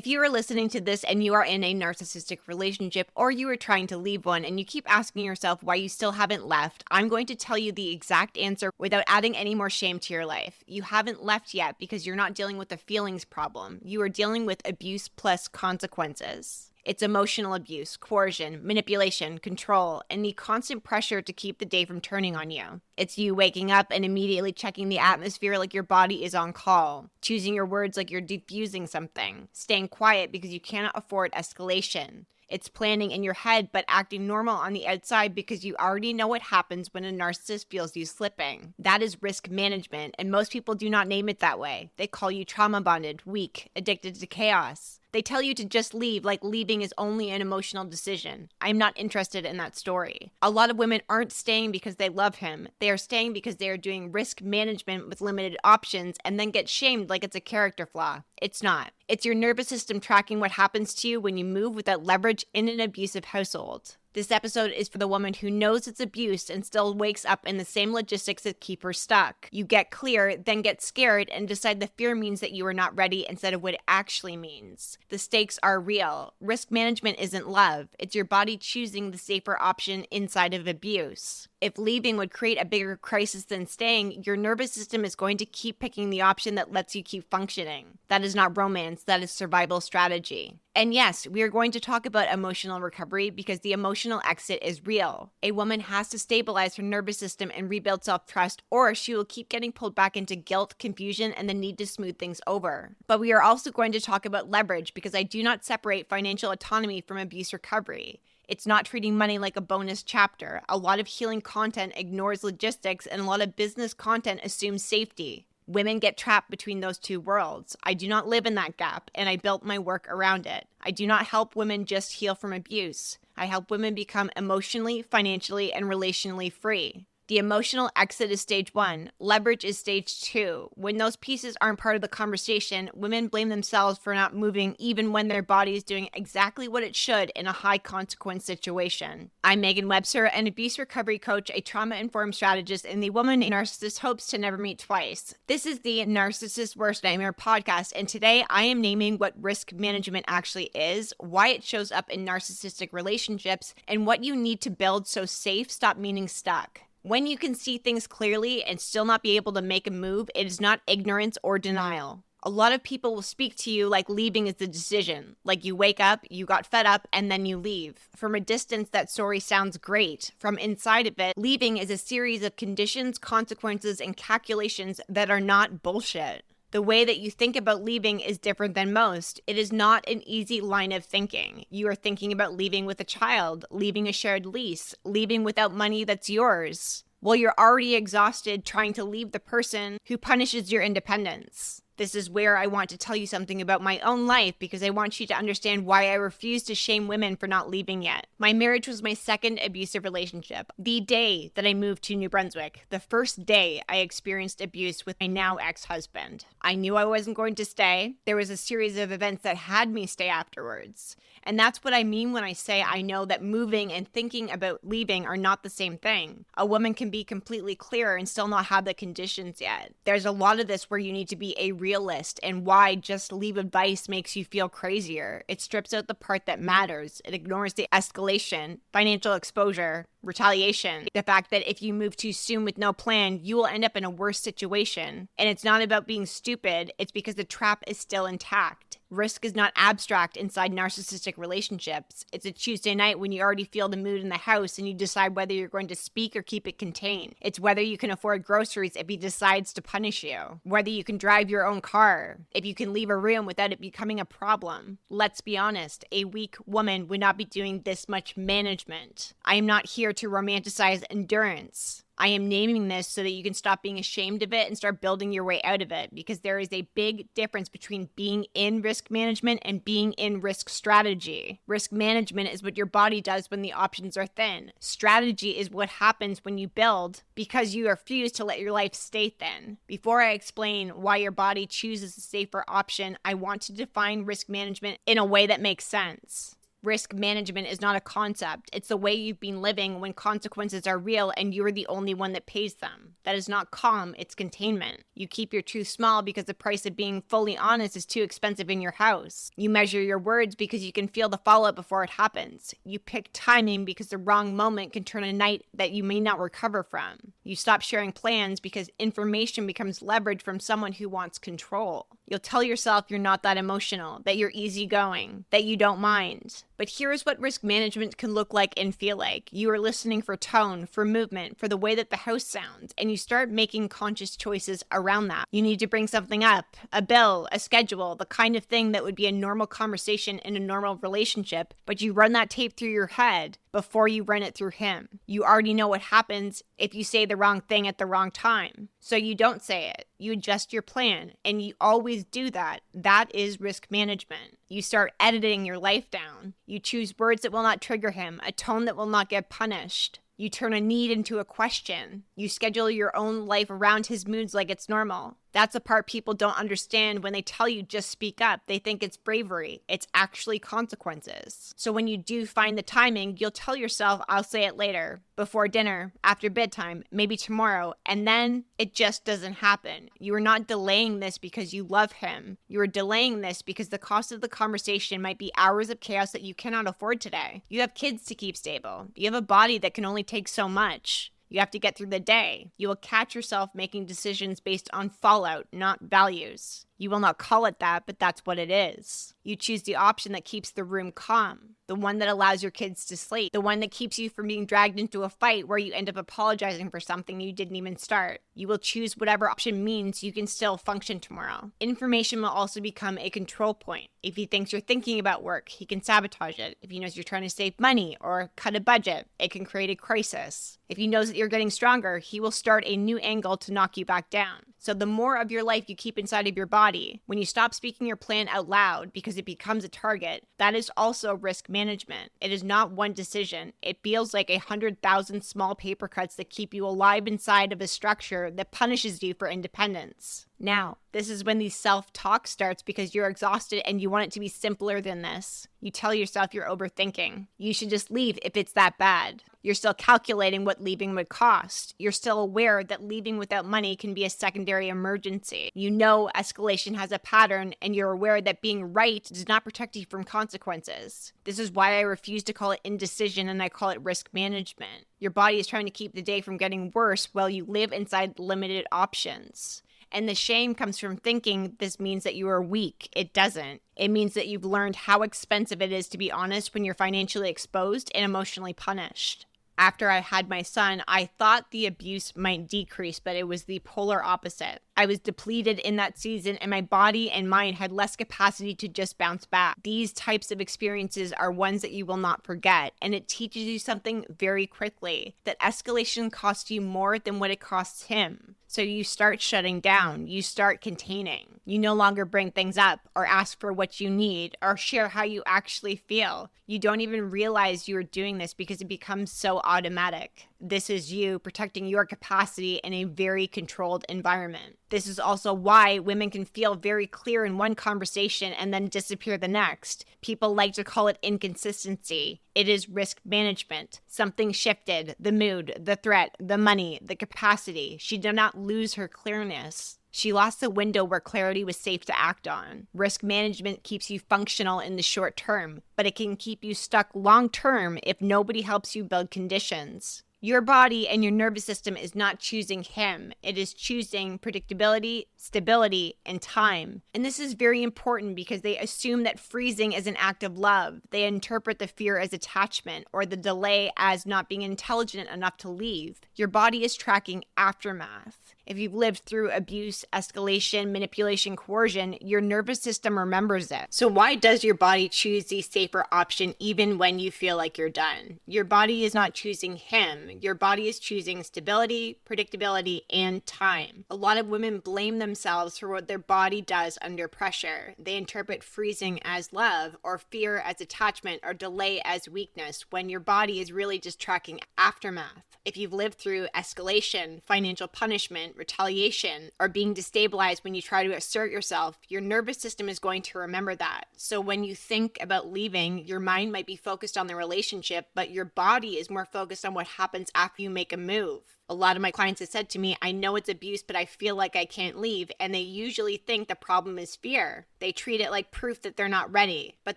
If you are listening to this and you are in a narcissistic relationship or you are trying to leave one and you keep asking yourself why you still haven't left, I'm going to tell you the exact answer without adding any more shame to your life. You haven't left yet because you're not dealing with a feelings problem. You are dealing with abuse plus consequences. It's emotional abuse, coercion, manipulation, control, and the constant pressure to keep the day from turning on you. It's you waking up and immediately checking the atmosphere like your body is on call, choosing your words like you're defusing something, staying quiet because you cannot afford escalation. It's planning in your head but acting normal on the outside because you already know what happens when a narcissist feels you slipping. That is risk management, and most people do not name it that way. They call you trauma bonded, weak, addicted to chaos. They tell you to just leave, like leaving is only an emotional decision. I'm not interested in that story. A lot of women aren't staying because they love him. They are staying because they are doing risk management with limited options and then get shamed like it's a character flaw. It's not. It's your nervous system tracking what happens to you when you move without leverage in an abusive household. This episode is for the woman who knows it's abuse and still wakes up in the same logistics that keep her stuck. You get clear, then get scared, and decide the fear means that you are not ready instead of what it actually means. The stakes are real. Risk management isn't love. It's your body choosing the safer option inside of abuse. If leaving would create a bigger crisis than staying, your nervous system is going to keep picking the option that lets you keep functioning. That is not romance, that is survival strategy. And yes, we are going to talk about emotional recovery because the emotional exit is real. A woman has to stabilize her nervous system and rebuild self-trust, or she will keep getting pulled back into guilt, confusion, and the need to smooth things over. But we are also going to talk about leverage because I do not separate financial autonomy from abuse recovery. It's not treating money like a bonus chapter. A lot of healing content ignores logistics, and a lot of business content assumes safety. Women get trapped between those two worlds. I do not live in that gap, and I built my work around it. I do not help women just heal from abuse. I help women become emotionally, financially, and relationally free. The emotional exit is stage 1. Leverage is stage 2. When those pieces aren't part of the conversation, women blame themselves for not moving even when their body is doing exactly what it should in a high consequence situation. I'm Meaghan Webster, an abuse recovery coach, a trauma-informed strategist, and the woman a narcissist hopes to never meet twice. This is the Narcissist Worst Nightmare podcast, and today I am naming what risk management actually is, why it shows up in narcissistic relationships, and what you need to build so safe stop meaning stuck. When you can see things clearly and still not be able to make a move, it is not ignorance or denial. A lot of people will speak to you like leaving is the decision. Like you wake up, you got fed up, and then you leave. From a distance, that story sounds great. From inside of it, leaving is a series of conditions, consequences, and calculations that are not bullshit. The way that you think about leaving is different than most. It is not an easy line of thinking. You are thinking about leaving with a child, leaving a shared lease, leaving without money that's yours. Well, you're already exhausted trying to leave the person who punishes your independence. This is where I want to tell you something about my own life because I want you to understand why I refuse to shame women for not leaving yet. My marriage was my second abusive relationship. The day that I moved to New Brunswick, the first day I experienced abuse with my now ex-husband. I knew I wasn't going to stay. There was a series of events that had me stay afterwards. And that's what I mean when I say I know that moving and thinking about leaving are not the same thing. A woman can be completely clear and still not have the conditions yet. There's a lot of this where you need to be a realist, and why just leave advice makes you feel crazier. It strips out the part that matters. It ignores the escalation, financial exposure, retaliation, the fact that if you move too soon with no plan, you will end up in a worse situation. And it's not about being stupid, it's because the trap is still intact. Risk is not abstract inside narcissistic relationships. It's a Tuesday night when you already feel the mood in the house and you decide whether you're going to speak or keep it contained. It's whether you can afford groceries if he decides to punish you. Whether you can drive your own car. If you can leave a room without it becoming a problem. Let's be honest, a weak woman would not be doing this much management. I am not here to romanticize endurance. I am naming this so that you can stop being ashamed of it and start building your way out of it, because there is a big difference between being in risk management and being in risk strategy. Risk management is what your body does when the options are thin. Strategy is what happens when you build because you refuse to let your life stay thin. Before I explain why your body chooses a safer option, I want to define risk management in a way that makes sense. Risk management is not a concept. It's the way you've been living when consequences are real and you're the only one that pays them. That is not calm, it's containment. You keep your truth small because the price of being fully honest is too expensive in your house. You measure your words because you can feel the fallout before it happens. You pick timing because the wrong moment can turn a night that you may not recover from. You stop sharing plans because information becomes leverage from someone who wants control. You'll tell yourself you're not that emotional, that you're easygoing, that you don't mind. But here's what risk management can look like and feel like. You are listening for tone, for movement, for the way that the house sounds, and you start making conscious choices around that. You need to bring something up, a bill, a schedule, the kind of thing that would be a normal conversation in a normal relationship, but you run that tape through your head before you run it through him. You already know what happens if you say the wrong thing at the wrong time. So you don't say it. You adjust your plan, and you always do that. That is risk management. You start editing your life down. You choose words that will not trigger him, a tone that will not get punished. You turn a need into a question. You schedule your own life around his moods like it's normal. That's the part people don't understand when they tell you just speak up. They think it's bravery. It's actually consequences. So when you do find the timing, you'll tell yourself, I'll say it later, before dinner, after bedtime, maybe tomorrow, and then it just doesn't happen. You are not delaying this because you love him. You are delaying this because the cost of the conversation might be hours of chaos that you cannot afford today. You have kids to keep stable. You have a body that can only take so much. You have to get through the day. You will catch yourself making decisions based on fallout, not values. You will not call it that, but that's what it is. You choose the option that keeps the room calm, the one that allows your kids to sleep, the one that keeps you from being dragged into a fight where you end up apologizing for something you didn't even start. You will choose whatever option means you can still function tomorrow. Information will also become a control point. If he thinks you're thinking about work, he can sabotage it. If he knows you're trying to save money or cut a budget, it can create a crisis. If he knows that you're getting stronger, he will start a new angle to knock you back down. So the more of your life you keep inside of your body, when you stop speaking your plan out loud because it becomes a target, that is also risk management. It is not one decision. It feels like 100,000 small paper cuts that keep you alive inside of a structure that punishes you for independence. Now, this is when the self-talk starts because you're exhausted and you want it to be simpler than this. You tell yourself you're overthinking. You should just leave if it's that bad. You're still calculating what leaving would cost. You're still aware that leaving without money can be a secondary emergency. You know escalation has a pattern, and you're aware that being right does not protect you from consequences. This is why I refuse to call it indecision and I call it risk management. Your body is trying to keep the day from getting worse while you live inside limited options. And the shame comes from thinking this means that you are weak. It doesn't. It means that you've learned how expensive it is to be honest when you're financially exposed and emotionally punished. After I had my son, I thought the abuse might decrease, but it was the polar opposite. I was depleted in that season, and my body and mind had less capacity to just bounce back. These types of experiences are ones that you will not forget, and it teaches you something very quickly, that escalation costs you more than what it costs him. So you start shutting down, you start containing. You no longer bring things up or ask for what you need or share how you actually feel. You don't even realize you are doing this because it becomes so automatic. This is you protecting your capacity in a very controlled environment. This is also why women can feel very clear in one conversation and then disappear the next. People like to call it inconsistency. It is risk management. Something shifted, the mood, the threat, the money, the capacity. She did not lose her clearness. She lost the window where clarity was safe to act on. Risk management keeps you functional in the short term, but it can keep you stuck long term if nobody helps you build conditions. Your body and your nervous system is not choosing him. It is choosing predictability, stability, and time. And this is very important because they assume that freezing is an act of love. They interpret the fear as attachment or the delay as not being intelligent enough to leave. Your body is tracking aftermath. If you've lived through abuse, escalation, manipulation, coercion, your nervous system remembers it. So why does your body choose the safer option even when you feel like you're done? Your body is not choosing him. Your body is choosing stability, predictability, and time. A lot of women blame themselves for what their body does under pressure. They interpret freezing as love, or fear as attachment, or delay as weakness, when your body is really just tracking aftermath. If you've lived through escalation, financial punishment, retaliation, or being destabilized when you try to assert yourself, your nervous system is going to remember that. So when you think about leaving, your mind might be focused on the relationship, but your body is more focused on what happens after you make a move. A lot of my clients have said to me, I know it's abuse, but I feel like I can't leave. And they usually think the problem is fear. They treat it like proof that they're not ready. But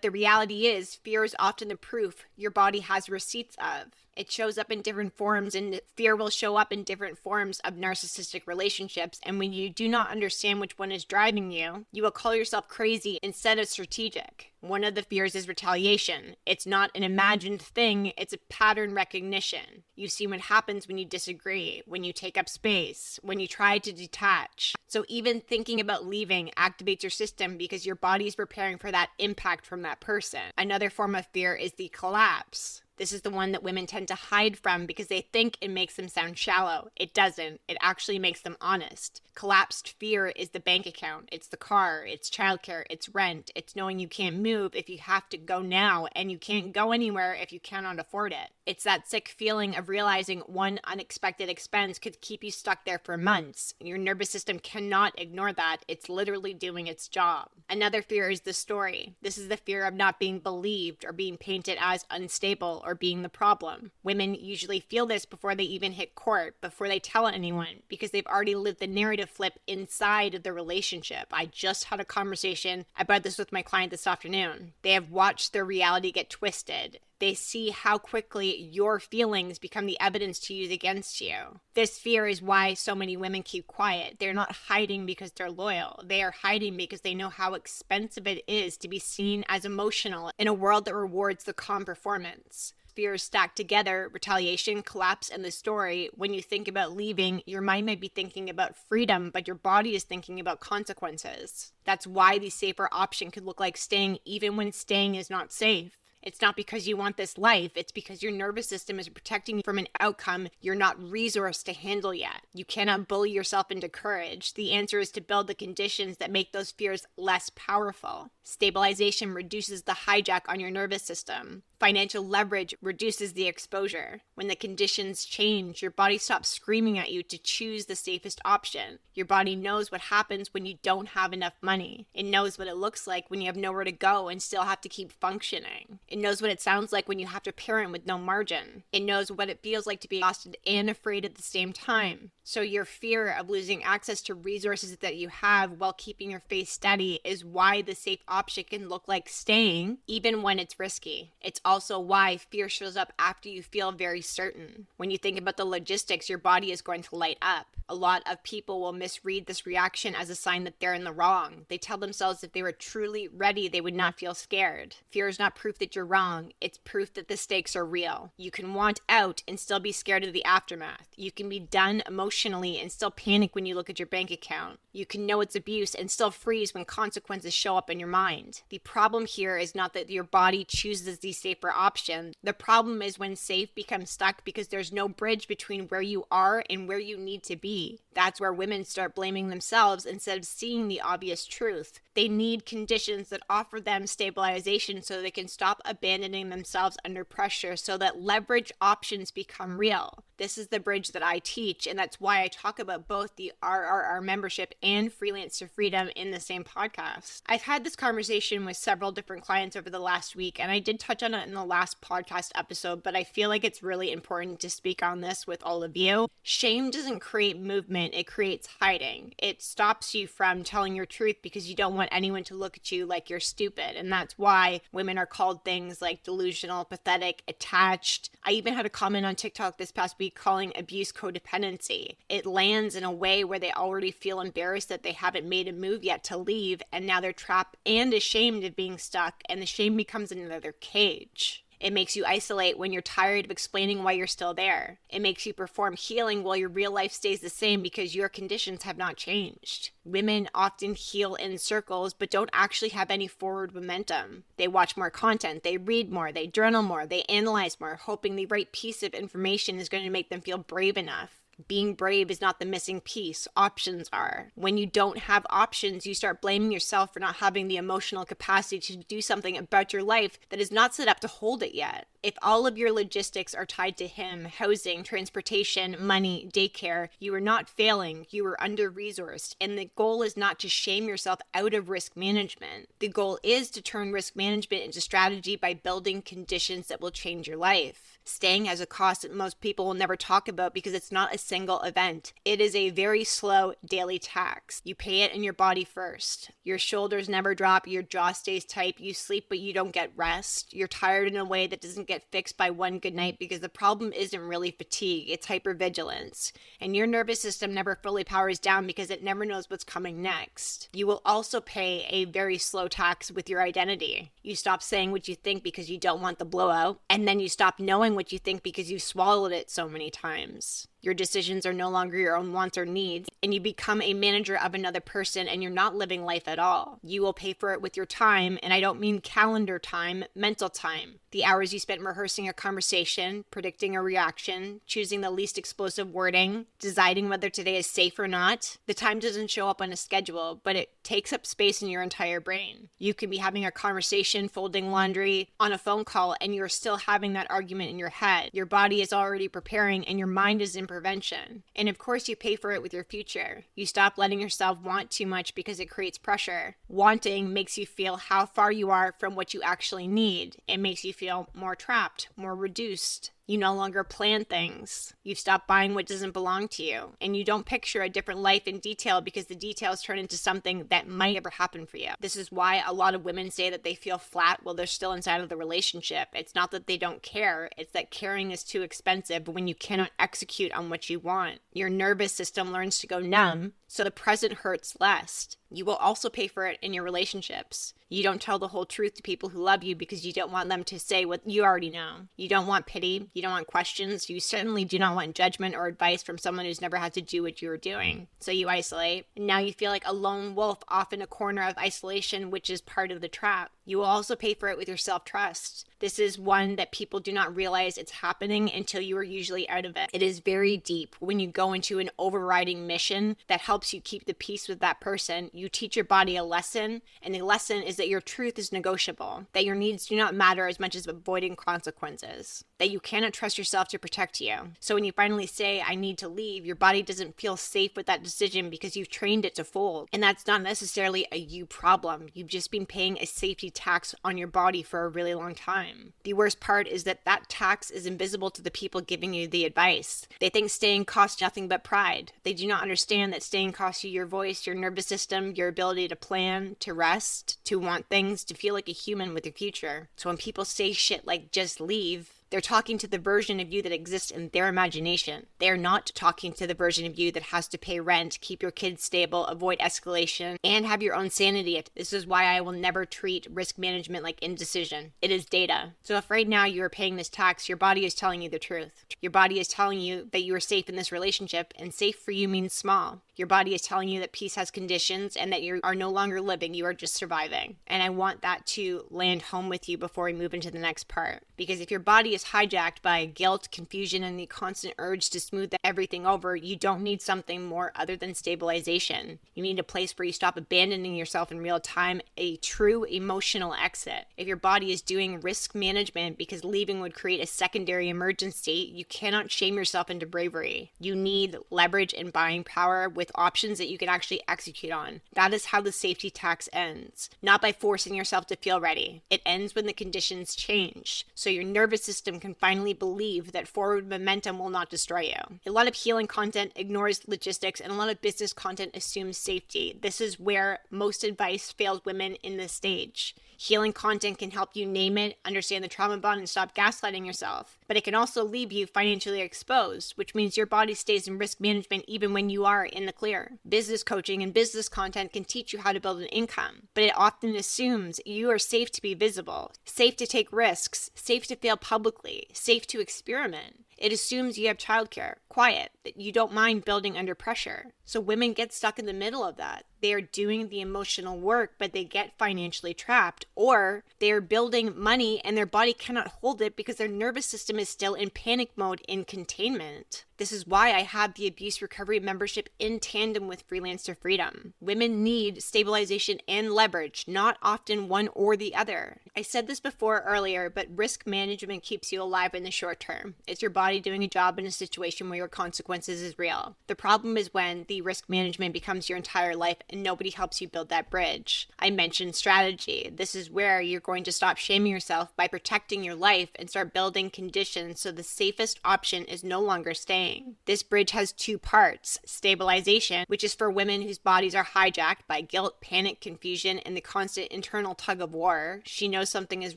the reality is, fear is often the proof your body has receipts of. It shows up in different forms, and fear will show up in different forms of narcissistic relationships. And when you do not understand which one is driving you, you will call yourself crazy instead of strategic. One of the fears is retaliation. It's not an imagined thing, it's a pattern recognition. You see what happens when you disagree, when you take up space, when you try to detach. So even thinking about leaving activates your system because your body is preparing for that impact from that person. Another form of fear is the collapse. This is the one that women tend to hide from because they think it makes them sound shallow. It doesn't. It actually makes them honest. Collapsed fear is the bank account. It's the car. It's childcare. It's rent. It's knowing you can't move if you have to go now, and you can't go anywhere if you cannot afford it. It's that sick feeling of realizing one unexpected expense could keep you stuck there for months. Your nervous system cannot ignore that. It's literally doing its job. Another fear is the story. This is the fear of not being believed or being painted as unstable or being the problem. Women usually feel this before they even hit court, before they tell anyone, because they've already lived the narrative flip inside of the relationship. I just had a conversation about this with my client this afternoon. They have watched their reality get twisted. They see how quickly your feelings become the evidence to use against you. This fear is why so many women keep quiet. They're not hiding because they're loyal. They are hiding because they know how expensive it is to be seen as emotional in a world that rewards the calm performance. Fears stacked together, retaliation, collapse, and the story. When you think about leaving, your mind might be thinking about freedom, but your body is thinking about consequences. That's why the safer option could look like staying even when staying is not safe. It's not because you want this life, it's because your nervous system is protecting you from an outcome you're not resourced to handle yet. You cannot bully yourself into courage. The answer is to build the conditions that make those fears less powerful. Stabilization reduces the hijack on your nervous system. Financial leverage reduces the exposure. When the conditions change, your body stops screaming at you to choose the safest option. Your body knows what happens when you don't have enough money. It knows what it looks like when you have nowhere to go and still have to keep functioning. It knows what it sounds like when you have to parent with no margin. It knows what it feels like to be exhausted and afraid at the same time. So your fear of losing access to resources that you have while keeping your face steady is why the safe option can look like staying, even when it's risky. It's also why fear shows up after you feel very certain. When you think about the logistics, your body is going to light up. A lot of people will misread this reaction as a sign that they're in the wrong. They tell themselves if they were truly ready, they would not feel scared. Fear is not proof that you're wrong. It's proof that the stakes are real. You can want out and still be scared of the aftermath. You can be done emotionally and still panic when you look at your bank account. You can know it's abuse and still freeze when consequences show up in your mind. The problem here is not that your body chooses the safer option. The problem is when safe becomes stuck because there's no bridge between where you are and where you need to be. That's where women start blaming themselves instead of seeing the obvious truth. They need conditions that offer them stabilization so they can stop abandoning themselves under pressure so that leverage options become real. This is the bridge that I teach, and that's why I talk about both the RRR membership and Freelance to Freedom in the same podcast. I've had this conversation with several different clients over the last week, and I did touch on it in the last podcast episode, but I feel like it's really important to speak on this with all of you. Shame doesn't create movement, it creates hiding. It stops you from telling your truth because you don't want anyone to look at you like you're stupid, and that's why women are called things like delusional, pathetic, attached. I even had a comment on TikTok this past week calling abuse codependency. It lands in a way where they already feel embarrassed that they haven't made a move yet to leave, and now they're trapped and ashamed of being stuck, and the shame becomes another cage. It makes you isolate when you're tired of explaining why you're still there. It makes you perform healing while your real life stays the same because your conditions have not changed. Women often heal in circles but don't actually have any forward momentum. They watch more content, they read more, they journal more, they analyze more, hoping the right piece of information is going to make them feel brave enough. Being brave is not the missing piece. Options are. When you don't have options, you start blaming yourself for not having the emotional capacity to do something about your life that is not set up to hold it yet. If all of your logistics are tied to him, housing, transportation, money, daycare, you are not failing, you are under-resourced. And the goal is not to shame yourself out of risk management. The goal is to turn risk management into strategy by building conditions that will change your life. Staying has a cost that most people will never talk about because it's not a single event. It is a very slow daily tax. You pay it in your body first. Your shoulders never drop, your jaw stays tight, you sleep but you don't get rest. You're tired in a way that doesn't get fixed by one good night because the problem isn't really fatigue, it's hypervigilance. And your nervous system never fully powers down because it never knows what's coming next. You will also pay a very slow tax with your identity. You stop saying what you think because you don't want the blowout, and then you stop knowing what you think because you've swallowed it so many times. Your decisions are no longer your own wants or needs, and you become a manager of another person, and you're not living life at all. You will pay for it with your time, and I don't mean calendar time, mental time. The hours you spent rehearsing a conversation, predicting a reaction, choosing the least explosive wording, deciding whether today is safe or not. The time doesn't show up on a schedule, but it takes up space in your entire brain. You can be having a conversation, folding laundry, on a phone call, and you're still having that argument in your head. Your body is already preparing, and your mind is in prevention. And of course, you pay for it with your future. You stop letting yourself want too much because it creates pressure. Wanting makes you feel how far you are from what you actually need. It makes you feel more trapped, more reduced. You no longer plan things. You've stopped buying what doesn't belong to you. And you don't picture a different life in detail because the details turn into something that might ever happen for you. This is why a lot of women say that they feel flat while they're still inside of the relationship. It's not that they don't care. It's that caring is too expensive when you cannot execute on what you want. Your nervous system learns to go numb, so the present hurts less. You will also pay for it in your relationships. You don't tell the whole truth to people who love you because you don't want them to say what you already know. You don't want pity. You don't want questions. You certainly do not want judgment or advice from someone who's never had to do what you were doing. So you isolate. And now you feel like a lone wolf off in a corner of isolation, which is part of the trap. You will also pay for it with your self-trust. This is one that people do not realize it's happening until you are usually out of it. It is very deep. When you go into an overriding mission that helps you keep the peace with that person, you teach your body a lesson, and the lesson is that your truth is negotiable, that your needs do not matter as much as avoiding consequences, that you cannot trust yourself to protect you. So when you finally say, I need to leave, your body doesn't feel safe with that decision because you've trained it to fold. And that's not necessarily a you problem. You've just been paying a safety tax on your body for a really long time. The worst part is that that tax is invisible to the people giving you the advice. They think staying costs nothing but pride. They do not understand that staying costs you your voice, your nervous system, your ability to plan, to rest, to want things, to feel like a human with your future. So when people say shit like just leave, they're talking to the version of you that exists in their imagination. They're not talking to the version of you that has to pay rent, keep your kids stable, avoid escalation, and have your own sanity. This is why I will never treat risk management like indecision. It is data. So if right now you are paying this tax, your body is telling you the truth. Your body is telling you that you are safe in this relationship, and safe for you means small. Your body is telling you that peace has conditions and that you are no longer living, you are just surviving. And I want that to land home with you before we move into the next part. Because if your body is hijacked by guilt, confusion, and the constant urge to smooth everything over, you don't need something more other than stabilization. You need a place where you stop abandoning yourself in real time, a true emotional exit. If your body is doing risk management because leaving would create a secondary emergency, you cannot shame yourself into bravery. You need leverage and buying power with options that you can actually execute on. That is how the safety tax ends. Not by forcing yourself to feel ready. It ends when the conditions change. So your nervous system can finally believe that forward momentum will not destroy you. A lot of healing content ignores logistics, and a lot of business content assumes safety. This is where most advice fails women in this stage. Healing content can help you name it, understand the trauma bond, and stop gaslighting yourself. But it can also leave you financially exposed, which means your body stays in risk management even when you are in the clear. Business coaching and business content can teach you how to build an income, but it often assumes you are safe to be visible, safe to take risks, safe to fail publicly, safe to experiment. It assumes you have childcare, quiet, that you don't mind building under pressure. So women get stuck in the middle of that. they are doing the emotional work, but they get financially trapped, or they are building money and their body cannot hold it because their nervous system is still in panic mode in containment. This is why I have the Abuse Recovery membership in tandem with Freelance to Freedom. Women need stabilization and leverage, not often one or the other. I said this before earlier, but risk management keeps you alive in the short term. It's your body doing a job in a situation where your consequences is real. The problem is when the risk management becomes your entire life and nobody helps you build that bridge. I mentioned strategy. This is where you're going to stop shaming yourself by protecting your life and start building conditions so the safest option is no longer staying. This bridge has two parts: stabilization, which is for women whose bodies are hijacked by guilt, panic, confusion, and the constant internal tug of war. She knows something is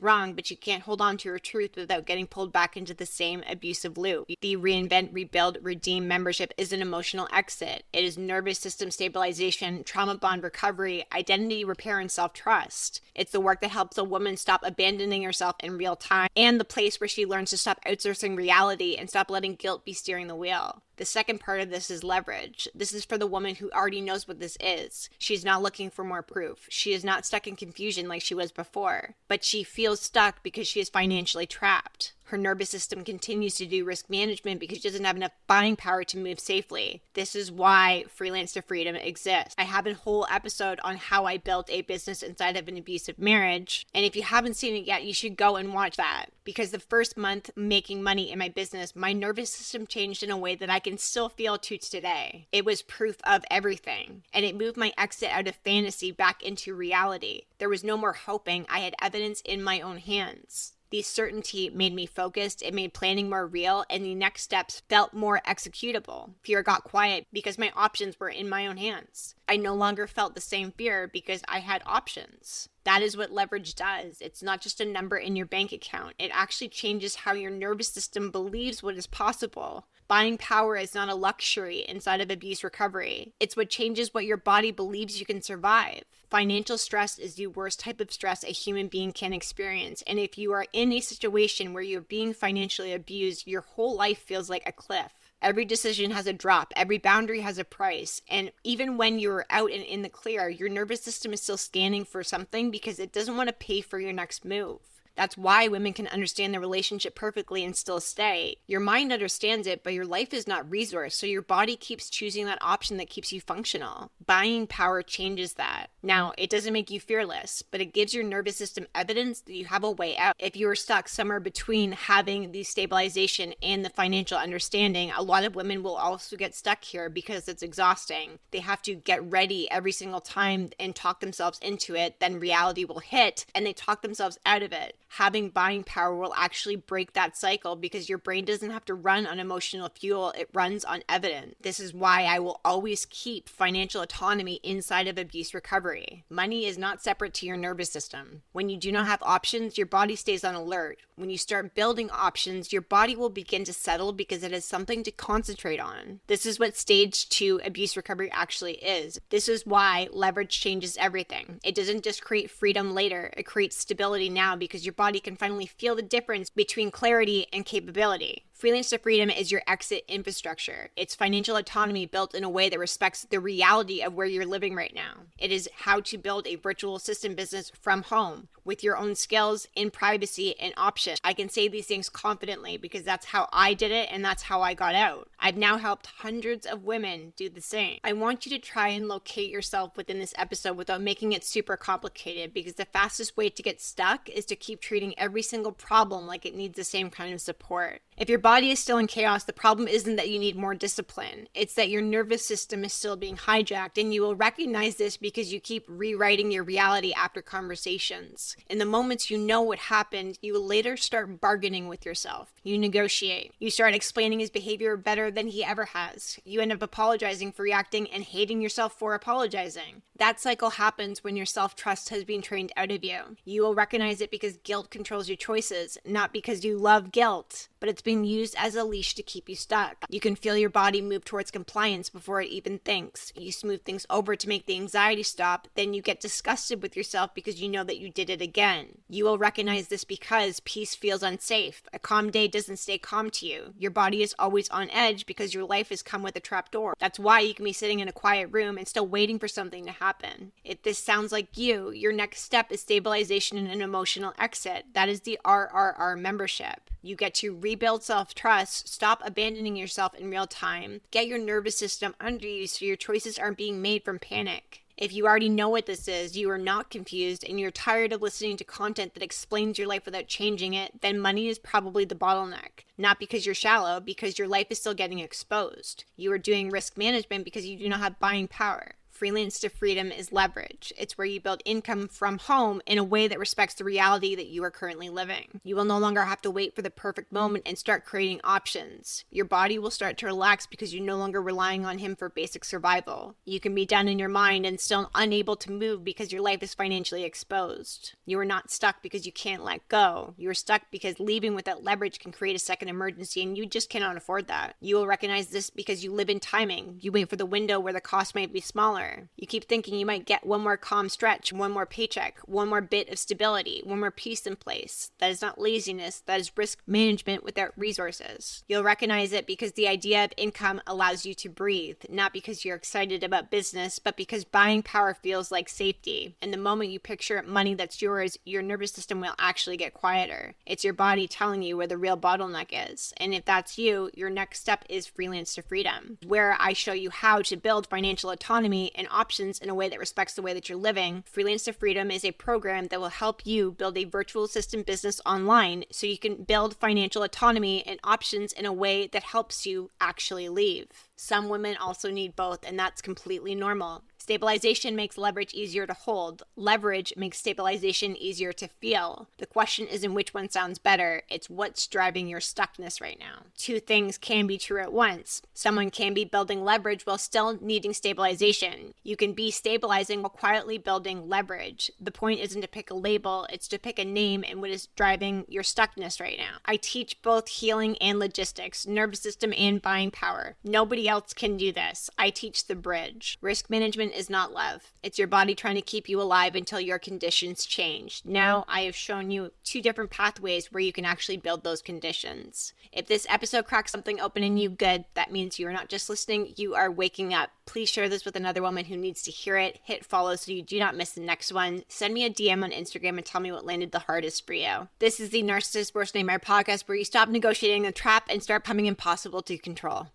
wrong, but she can't hold on to her truth without getting pulled back into the same abusive loop. The Reinvent, Rebuild, Redeem membership is an emotional exit. It is nervous system stabilization, trauma bond recovery, identity repair, and self-trust. It's the work that helps a woman stop abandoning herself in real time, and the place where she learns to stop outsourcing reality and stop letting guilt be steering the wheel. The second part of this is leverage. This is for the woman who already knows what this is. She's not looking for more proof. She is not stuck in confusion like she was before, but she feels stuck because she is financially trapped. Her nervous system continues to do risk management because she doesn't have enough buying power to move safely. This is why Freelance to Freedom exists. I have a whole episode on how I built a business inside of an abusive marriage, and if you haven't seen it yet, you should go and watch that. Because the first month making money in my business, my nervous system changed in a way that I can still feel to today. It was proof of everything, and it moved my exit out of fantasy back into reality. There was no more hoping. I had evidence in my own hands. The certainty made me focused, it made planning more real, and the next steps felt more executable. Fear got quiet because my options were in my own hands. I no longer felt the same fear because I had options. That is what leverage does. It's not just a number in your bank account. It actually changes how your nervous system believes what is possible. Buying power is not a luxury inside of abuse recovery. It's what changes what your body believes you can survive. Financial stress is the worst type of stress a human being can experience. And if you are in a situation where you're being financially abused, your whole life feels like a cliff. Every decision has a drop. Every boundary has a price. And even when you're out and in the clear, your nervous system is still scanning for something because it doesn't want to pay for your next move. That's why women can understand the relationship perfectly and still stay. Your mind understands it, but your life is not resourced, so your body keeps choosing that option that keeps you functional. Buying power changes that. Now, it doesn't make you fearless, but it gives your nervous system evidence that you have a way out. If you are stuck somewhere between having the stabilization and the financial understanding, a lot of women will also get stuck here because it's exhausting. They have to get ready every single time and talk themselves into it, then reality will hit and they talk themselves out of it. Having buying power will actually break that cycle because your brain doesn't have to run on emotional fuel, it runs on evidence. This is why I will always keep financial autonomy inside of abuse recovery. Money is not separate to your nervous system. When you do not have options, your body stays on alert. When you start building options, your body will begin to settle because it has something to concentrate on. This is what stage 2 abuse recovery actually is. This is why leverage changes everything. It doesn't just create freedom later, it creates stability now because your body can finally feel the difference between clarity and capability. Freelance to Freedom is your exit infrastructure. It's financial autonomy built in a way that respects the reality of where you're living right now. It is how to build a virtual assistant business from home with your own skills, in privacy, and options. I can say these things confidently because that's how I did it and that's how I got out. I've now helped hundreds of women do the same. I want you to try and locate yourself within this episode without making it super complicated because the fastest way to get stuck is to keep treating every single problem like it needs the same kind of support. If your body is still in chaos, the problem isn't that you need more discipline. It's that your nervous system is still being hijacked, and you will recognize this because you keep rewriting your reality after conversations. In the moments you know what happened, you will later start bargaining with yourself. You negotiate. You start explaining his behavior better than he ever has. You end up apologizing for reacting and hating yourself for apologizing. That cycle happens when your self-trust has been trained out of you. You will recognize it because guilt controls your choices, not because you love guilt. but it's being used as a leash to keep you stuck. You can feel your body move towards compliance before it even thinks. You smooth things over to make the anxiety stop, then you get disgusted with yourself because you know that you did it again. You will recognize this because peace feels unsafe. A calm day doesn't stay calm to you. Your body is always on edge because your life has come with a trapdoor. That's why you can be sitting in a quiet room and still waiting for something to happen. If this sounds like you, your next step is stabilization and an emotional exit. That is the RRR membership. You get to rebuild self-trust, stop abandoning yourself in real time, get your nervous system under you so your choices aren't being made from panic. If you already know what this is, you are not confused, and you're tired of listening to content that explains your life without changing it, then money is probably the bottleneck. Not because you're shallow, because your life is still getting exposed. You are doing risk management because you do not have buying power. Freelance to freedom is leverage. It's where you build income from home in a way that respects the reality that you are currently living. You will no longer have to wait for the perfect moment and start creating options. Your body will start to relax because you're no longer relying on him for basic survival. You can be down in your mind and still unable to move because your life is financially exposed. You are not stuck because you can't let go. You are stuck because leaving without leverage can create a second emergency, and you just cannot afford that. You will recognize this because you live in timing. You wait for the window where the cost might be smaller. You keep thinking you might get one more calm stretch, one more paycheck, one more bit of stability, one more peace in place. That is not laziness, that is risk management without resources. You'll recognize it because the idea of income allows you to breathe, not because you're excited about business, but because buying power feels like safety. And the moment you picture money that's yours, your nervous system will actually get quieter. It's your body telling you where the real bottleneck is. And if that's you, your next step is freelance to freedom, where I show you how to build financial autonomy and options in a way that respects the way that you're living. Freelance to Freedom is a program that will help you build a virtual assistant business online so you can build financial autonomy and options in a way that helps you actually leave. Some women also need both, and that's completely normal. Stabilization makes leverage easier to hold. Leverage makes stabilization easier to feel. The question isn't which one sounds better, it's what's driving your stuckness right now. Two things can be true at once. Someone can be building leverage while still needing stabilization. You can be stabilizing while quietly building leverage. The point isn't to pick a label, it's to pick a name and what is driving your stuckness right now. I teach both healing and logistics, nervous system and buying power. Nobody else can do this. I teach the bridge. Risk management is not love. It's your body trying to keep you alive until your conditions change. Now I have shown you two different pathways where you can actually build those conditions. If this episode cracks something open in you, good. That means you are not just listening, you are waking up. Please share this with another woman who needs to hear it. Hit follow so you do not miss the next one. Send me a DM on Instagram and tell me what landed the hardest for you. This is the Narcissist Worst Nightmare podcast, where you stop negotiating the trap and start becoming impossible to control.